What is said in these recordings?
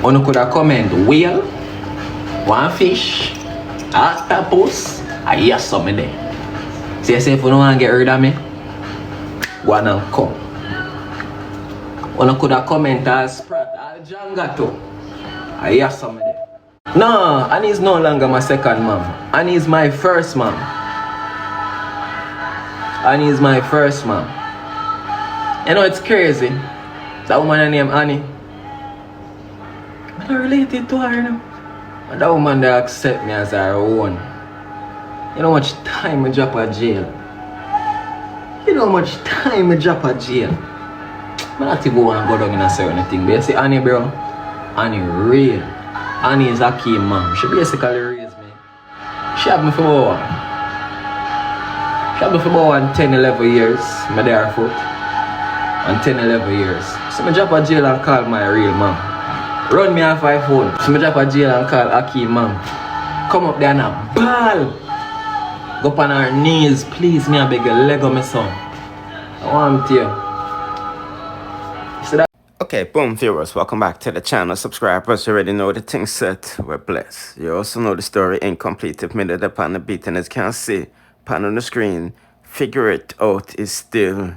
You could have comment whale, one fish, octopus, and yes, something there. So you say if you don't want to get rid of me, go on and come. You could have comment as Sprat, as Jangato, and yes, something there. No, Annie is no longer my second mom. Annie is my first mom. Annie is my first mom. You know, it's crazy. That woman named Annie. I'm not related to her, you know. And that woman that accept me as her own. You know how much time I drop her jail. You know how much time I drop her jail. I'm not even want to go down in a certain thing. But you see Annie, bro. Annie real. Annie is Akeem, mom. She basically raised me. She had me for about 10, 11 years. I'm there foot. And 10, 11 years. So I drop a jail and call my real mom. Run me off my phone. So I drop a jail and call Akeem mom. Come up there and a ball. Go up on her knees. Please, me I beg you, leg of my son. I want to you. Okay, boom viewers, welcome back to the channel. Subscribers, you already know the thing set. We're blessed. You also know the story incomplete if minute upon the beat, and as you can see, pan on the screen, figure it out is still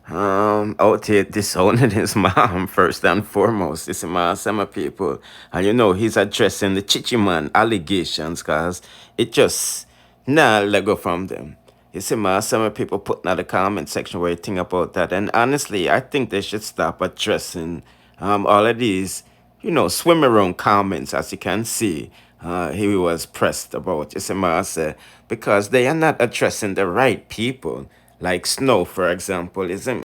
out here disowning his mom first and foremost. This is my summer people, and you know he's addressing the Chichiman allegations because it just let go from them. You see, some people putting out the comment section where you think about that. And honestly, I think they should stop addressing all of these, you know, swim around comments, as you can see. He was pressed about, you see, because they are not addressing the right people. Like Snow, for example, isn't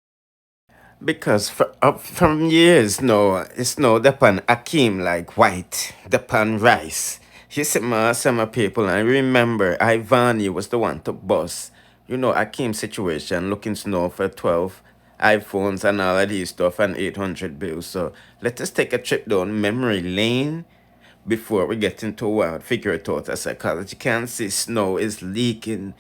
because from years now, it's no depend Akeem like white, depend rice. You see some people, and remember Ivany was the one to boss. You know Akeem's situation, looking snow for 12 iPhones and all of these stuff and 800 bills. So let us take a trip down memory lane before we get into wild figure it out as psychology. You can see Snow is leaking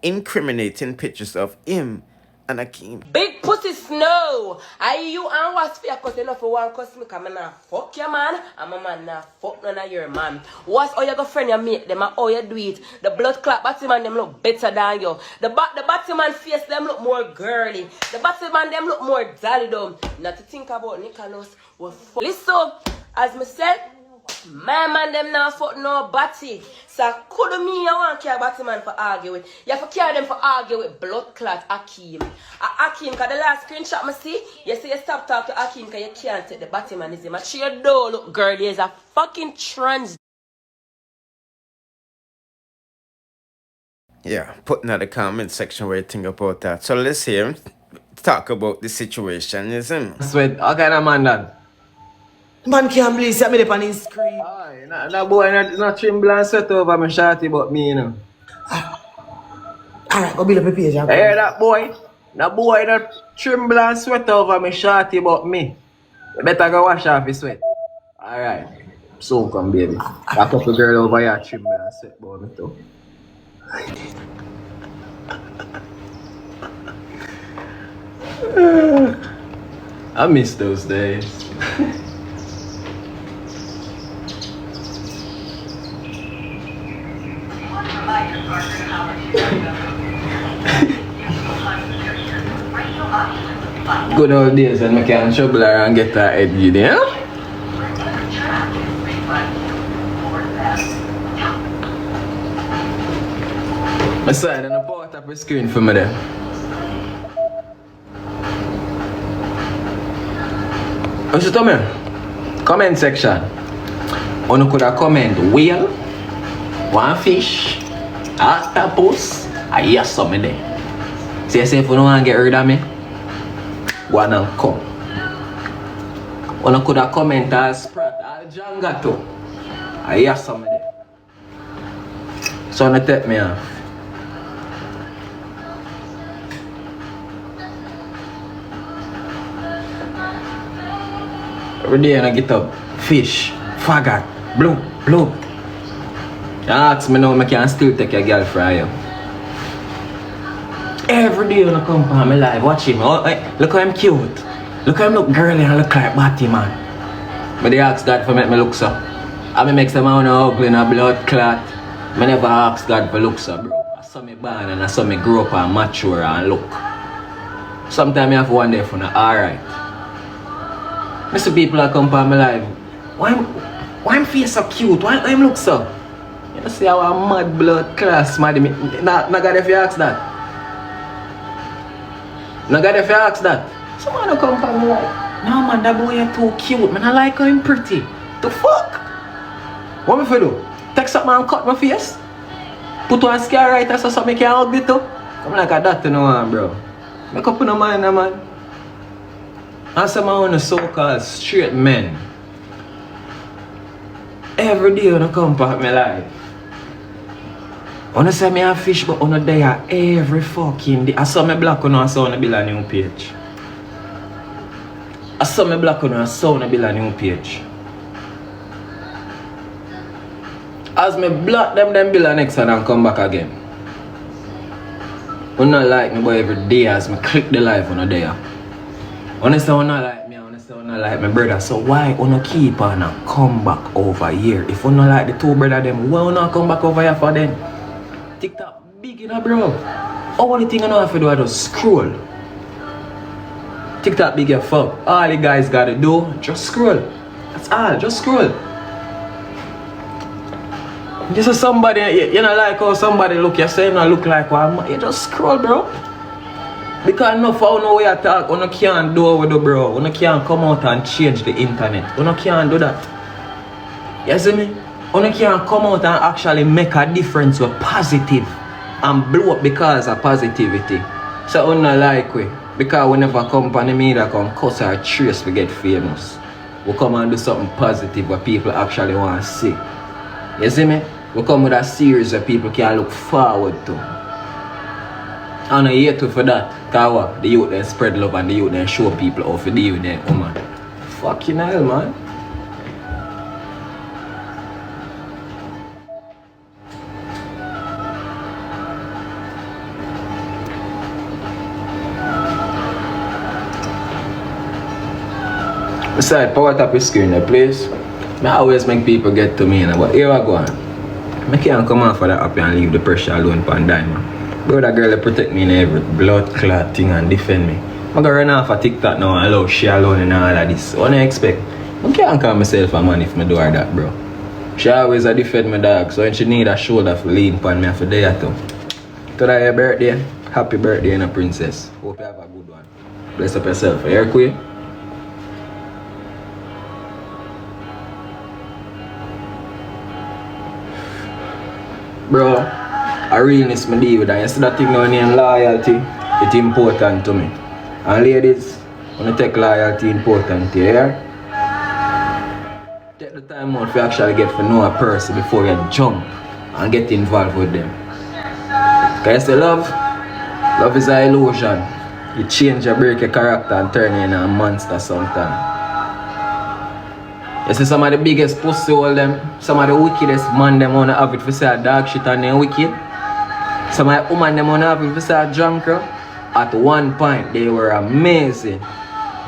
incriminating pictures of him and Akeem. Big pussy Snow. You and what's for cause enough for one cause me come and fuck your man and my man nah fuck none of your man. What's all your girlfriend you make them and how you do it? The blood clot Batty Man them look better than you. The Batty Man face them look more girly. The Batty Man them look more dolly dumb. Not to think about Nicholas. Listen, as me said, my man them now fuck no Batty. So could me you want to carry Batty Man for argue with? You have to carry them for argue with blood clot Akeem. Akeem, cause the last screenshot me see, you say you stop talking to Akeem cause you can't take the Batty Man is him. And she don't look girl, there's a fucking trans. Yeah, putting out the comment section where you think about that. So let's hear him talk about the situation, isn't it? Sweat, how kind of man that? Man can't believe see me up on his screen. Aye, that boy not tremble and sweat over my shorty but me, you know. Alright, go build up a page. Hey, that boy not tremble and sweat over my shorty but me. You better go wash off his sweat. Alright. So come, baby. That couple girl over here tremble and sweat about me too. I miss those days. Good old days when I can trouble her and get her head you there. I saw it on the port up the screen for me there. What's it me? Comment section. You could have comment whale, one fish, octopus, and yes, something there. So you say if you don't want to get rid of me, go on and come. You could have comment as Sprat, as Jangato, and yes, something there. So you take me off. Every day I get up, fish, faggot, bloop. You ask me now, I can still take a girl from you. Every day when I come from my life, watch him. Oh, hey, look how I'm cute. Look how I look girly and look like Batty Man. But they ask God for make me look so. I mean make some man ugly in a blood clot. I never ask God for look so, bro. I saw me born and I saw me grow up and mature and look. Sometimes I have one day for now, alright. I see people that come for my life. Why I'm face so cute? Why I'm look so? You see how I'm mad blood class, mad me. Nah, God if you ask that. Nah, God if you ask that. Someone will come for me like, no man, that boy is too cute. Man, I like how him pretty. The fuck? What me for do? Take something and cut my face? Put one scare right so something can hug it too? I'm like a that, you know, bro. Make up in the mind, man. And some of the so-called straight men. Every day when I come back my life. When I say me a fish, but on a day every fucking day. I saw me black on I saw on build a new page. I saw me black on I saw on build a new page. As me block them build a next one and come back again. You not like me, but every day as me click the life on a day. When I say you not like me, when I say you not like my brother, so why you not keep on and come back over here? If you not like the two brothers them, why you not come back over here for them? TikTok big enough, bro. All the thing you know have to do is just scroll. TikTok big as fuck. All the guys gotta do, just scroll. That's all, just scroll. This is somebody, you know like how somebody look, you say you not look like one, you just scroll, bro. Because enough of no way you talk, you can't do what you do, bro. You can't come out and change the internet. You can't do that. You see me? You can't come out and actually make a difference with positive and blow up because of positivity. So you not like we. Because we never come on the media come cuss or trace to get famous. We come and do something positive what people actually want to see. You see me? We come with a series that people can look forward to. And I hate to for that. Because what? The youth then spread love and the youth then show people how to deal with them woman. Fucking hell, man. Besides, power tap is screen the place. I always make people get to me, you know, but here I go on. I can't come off of that up and leave the pressure alone upon Diamond. Bro, that girl that protect me in every blood clot thing and defend me. I'm gonna run off of TikTok now and allow she alone and all of this. What do I expect? I can't call myself a man if I do her that, bro. She always a defend my dog, so when she need a shoulder for lean upon me, I for there too. Today your birthday. Happy birthday, and a princess. Hope you have a good one. Bless up yourself. Here, queen. Bro, I realness me deal with that. You see that thing now named loyalty? It's important to me. And ladies, when you take loyalty important to you, yeah? Take the time out to actually get to know a person before you jump and get involved with them. Because you say love is an illusion. You change or break your character and turn you into a monster sometimes. You see some of the biggest pussy hole them, some of the wickedest man them wanna have it for say a dog shit and they wicked. Some of the woman them wanna have it for say a drunker. At one point they were amazing.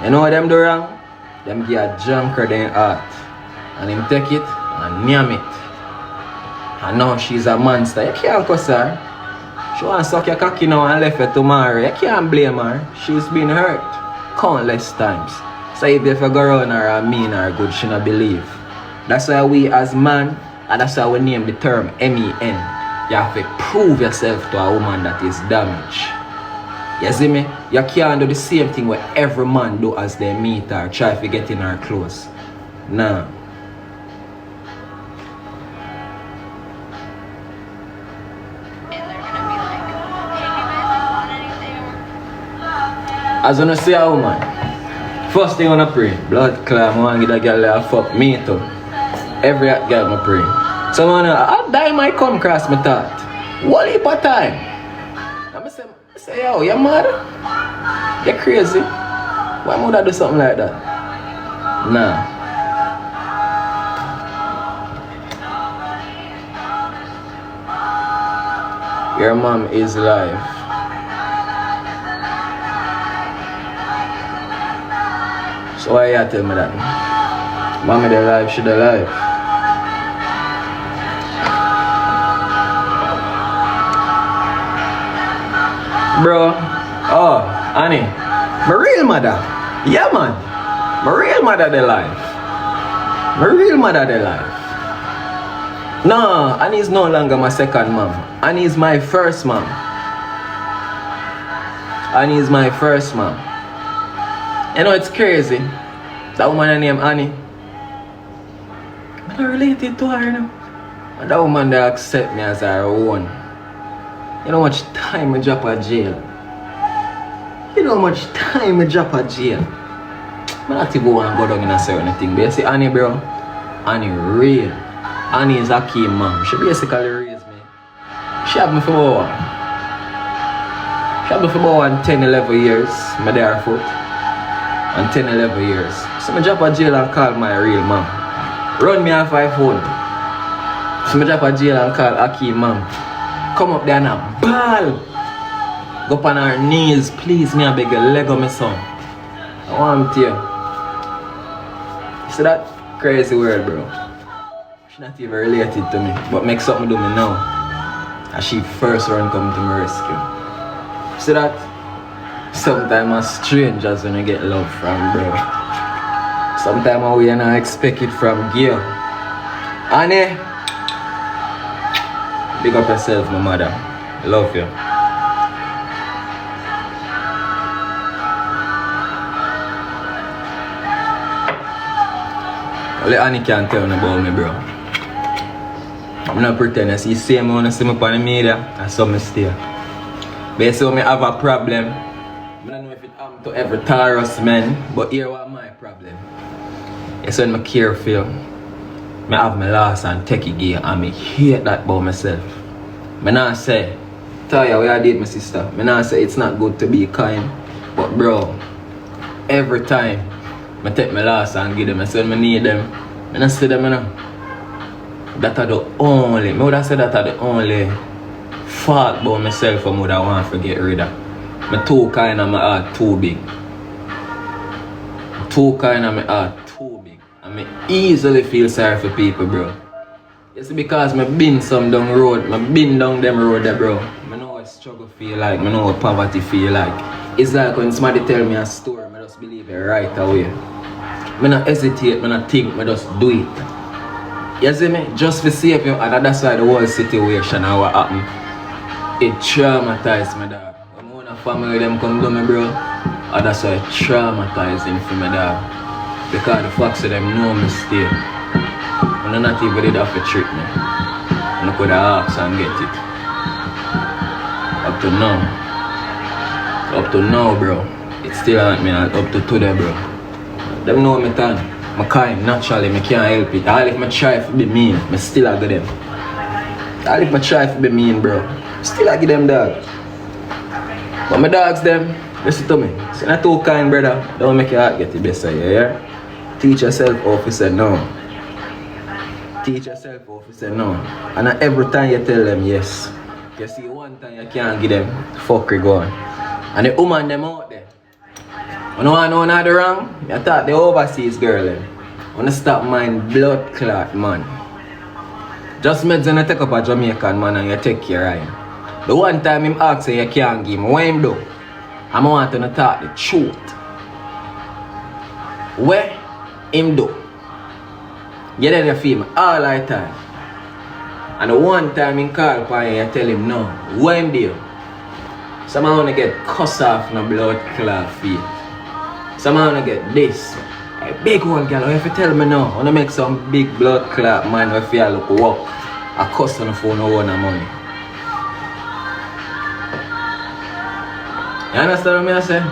You know what them do wrong? Them give a drunker than art. And him take it and name it. And now she's a monster. You can't cuss her. She wanna suck your cocky now and left her tomorrow. You can't blame her. She's been hurt countless times. So if you go around her and mean her good, she not believe. That's why we as man, and that's why we name the term MEN. You have to prove yourself to a woman that is damaged. You see me? You can't do the same thing what every man do as they meet her, try to get in her close. Nah. As you see a woman, first thing I wanna pray, blood clot, I wanna get a girl that fuck me too. Every girl I pray. So I die might come across my thought. What heap of time? I say, yo, you mad? You crazy? Why would I do something like that? Nah. Your mom is live. So why you tell me that? Mommy the life, she the life. Bro, oh, Annie, my real mother. Yeah, man. My real mother the life. My real mother the life. No, Annie is no longer my second mom. Annie is my first mom. Annie is my first mom. You know, it's crazy. That woman named Annie. I'm not related to her, you know. And that woman that accept me as her own. You know how much time I drop her jail. You know how much time I drop her jail. I'm not even want to go down and say anything. But you see Annie, bro. Annie real. Annie is Akeem, mom. She basically raised me. She had me for about 10, 11 years. My dad foot. And 10, 11 years. So I drop a jail and call my real mom. Run me off my phone. So I drop a jail and call Akeem, mom. Come up there and a ball. Go up on her knees. Please, me I beg you, leg of my son. I want you. You see that crazy word, bro? She's not even related to me. But make something do me now. And she first run come to my rescue. You see that? Sometimes strangers when you get love from, bro. Sometimes we not expect it from gear. Annie, big up yourself, my mother. I love you. Only Annie can't tell me about me, bro. I'm not pretending. I see the same one I see me on the media. I saw me stay. But you see me have a problem. I don't know if it happens to every Taurus man, but here what my problem. It's when I care for you. I have my loss and take it gear and I hate that about myself. I not say, Taya, where I did my sister. I not say it's not good to be kind. But bro, every time I take my loss and give them, I say when I need them, I don't see them, you know. That are the only, I would have said that are the only fault about myself I would have want to get rid of. I'm too kind and my heart too big. Too kind and my heart too big. And I easily feel sorry for people, bro. It's because I've been some down road, I've been down them road there, bro. I know what struggle feel like, I know what poverty feel like. It's like when somebody tell me a story, I just believe it right away. I don't hesitate, I don't think, I just do it. You see me? Just to save you, and that's why the whole situation and what happened. It traumatized me, dog. When my family them come to me, bro, and that's why it traumatizing for me, dog. Because the facts of them know me stay. And I not even did have to trick me. And I could have asked and get it. Up to now, bro. It still ain't me up to today, bro. Them know me tan. I kind, naturally, I can't help it. All if I try to be mean, I still I get them. All if I try to be mean, bro, still I give them dog. But my dogs them, listen to me. You're not too kind, brother. Don't make your heart get the best of you, yeah? Teach yourself how to say no. Teach yourself how to say no. And not every time you tell them yes. You see one time you can't give them, fuckery going. And the woman them out there. I don't want to know nothing wrong. I thought the overseas girl them. I want to stop mine blood clot, man. Just meds when you take up a Jamaican man and you take care of him. The one time him ask you can't give him, what him do? I want to talk the truth. What him do? You then you feel me all the time. And the one time him call upon you, you tell him no. What him do? Someone want to get cussed off in a blood clot feet. Someone want to get this. A big one girl, if you tell me no, I want to make some big blood clot man if you look walk. I cuss on the phone no one money. You understand what I say?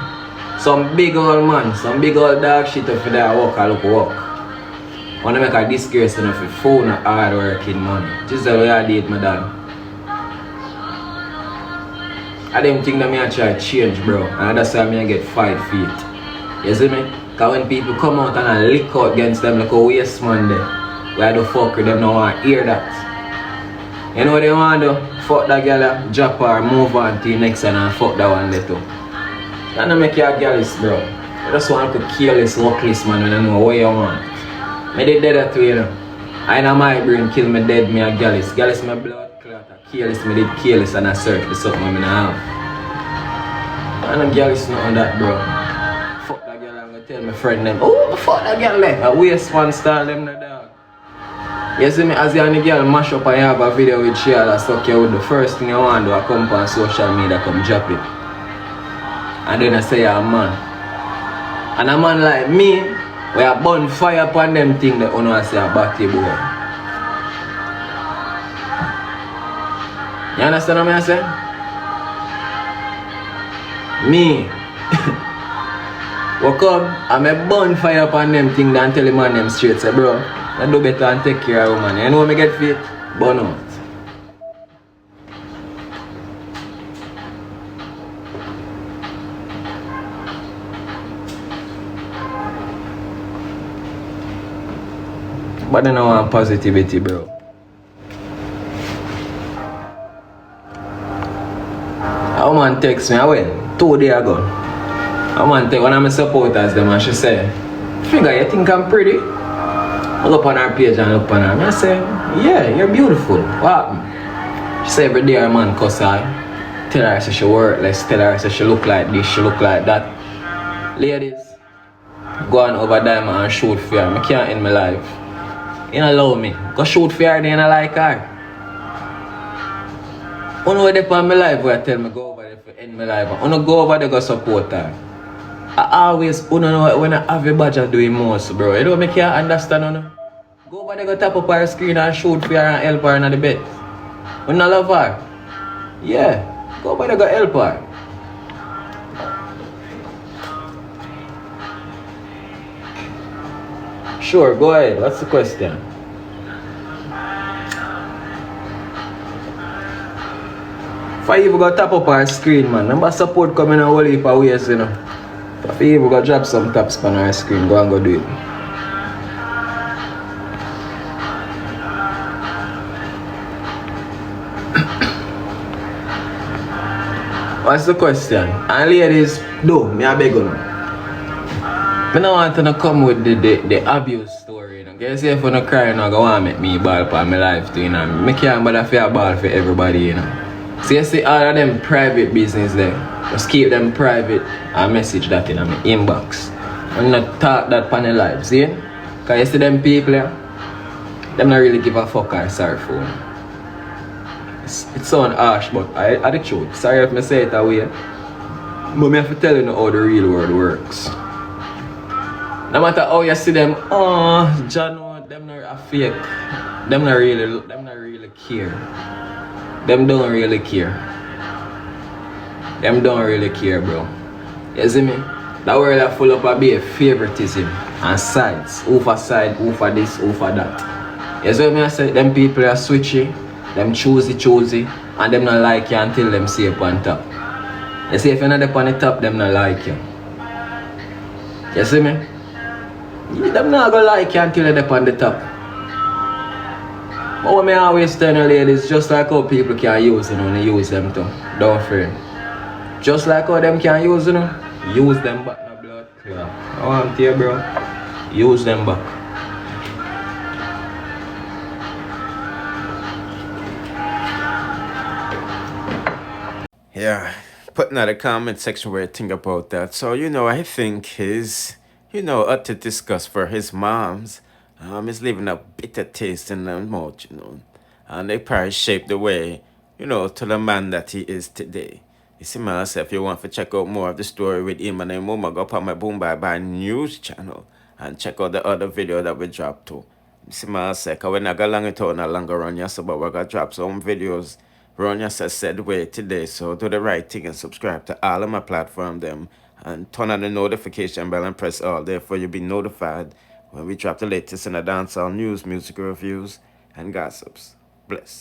Some big old man, some big old dog shit if you walk, I look walk. I want to make a disgrace enough for phone a hard working man. This is the way I did my dad. I didn't think that I try to change, bro. And that's why I get 5 feet. You see me? Because when people come out and I lick out against them like a waste man there, why the fuck with them don't want to hear that? You know what they want to do? Fuck that girl, drop her, move on to the next one and fuck that one there too. That don't make you a girlist, bro. You just want to kill this workless man when you know what you want. Me did that too, you know. I know my brain kill me dead, me a gallus. Gallus my blood clot, a careless, me did careless and I search for something I have. I know gallus not on that, bro. Fuck that girl, I'm gonna tell my friend them, oh, fuck that girl left. I waste one star them the dog. You see me, as the only girl mash up and you have a video with she all suck you with the first thing you want to do, I come on social media, come drop it. And then I say you're a man. And a man like me, we are burn fire upon them things that you know say a batty boy. You understand what I say? Me. We come and I burn fire upon them things and tell the man them straight, say bro, I do better and take care of a woman. You know when I get fit? Burn out. But then I want positivity, bro. A woman text me, I went 2 days ago. A woman text one of my supporters them and she said, Figure, you think I'm pretty? I look on her page and look on her. I say, yeah, you're beautiful. What happened? She said every day her man cuss her. Tell her say she worthless, tell her say she look like this, she look like that. Ladies, go on over there and shoot for her. I can't end my life. You don't allow me. Go shoot for her, then I like her. You know what on my life where I tell me go over there to end my life. You know go over there go support her. I always, you know when I have a badge I do it most, bro. You don't make you understand, you know? Go over there go tap up her screen and shoot for her and help her in the bed. You not love her? Yeah. Go over there go help her. Sure, go ahead. What's the question? If I even go tap up our screen, man, number support coming a whole heap of ways, you know. If I even go drop some taps on our screen, go and go do it. What's the question? And ladies, do, me I beg you now. I don't want to come with the abuse story, you know. Guess if you don't cry, you know, go and make me ball for my life too, you know. I can't bother for a ball for everybody, you know. So you see all of them private business there. Just keep them private and message that in my inbox. And not talk that on the live, see? Because you see them people, yeah, them not really give a fuck or sorry for me. It sounds harsh, but I the truth. Sorry if I say it away. But I have to tell you how the real world works. No matter how you see them, oh, John, them not fake. Them not really care. Them don't really care. Them don't really care, bro. You see me? That world is full up of favoritism and sides. Who for side, who for this, who for that. You see me? I say them people are switchy, them choosy, and them not like you until them see you on top. You see, if you're not up on the top, them not like you. You see me? Them not gonna like you until you're up on the top. But what I always tell you ladies, just like how people can use you know, use them too. Don't fear. Just like how them can use you know, use them back no blood clot. I want to you, bro. Use them back. Yeah, put in the comment section where you think about that. So, you know, I think his, you know, utter disgust for his moms is leaving a bitter taste in their mouth, you know. And they probably shaped the way, you know, to the man that he is today. You see, myself, if you want to check out more of the story with him and his mama, go up on my Boom Bye Bye news channel and check out the other video that we dropped too. You see, myself, because we're not going to long it out no longer run yesterday, but we're going to drop some videos run yourself said way today. So do the right thing and subscribe to all of my platform them and turn on the notification bell and press all there for you be notified when we drop the latest in the dancehall news, music reviews, and gossips. Bless.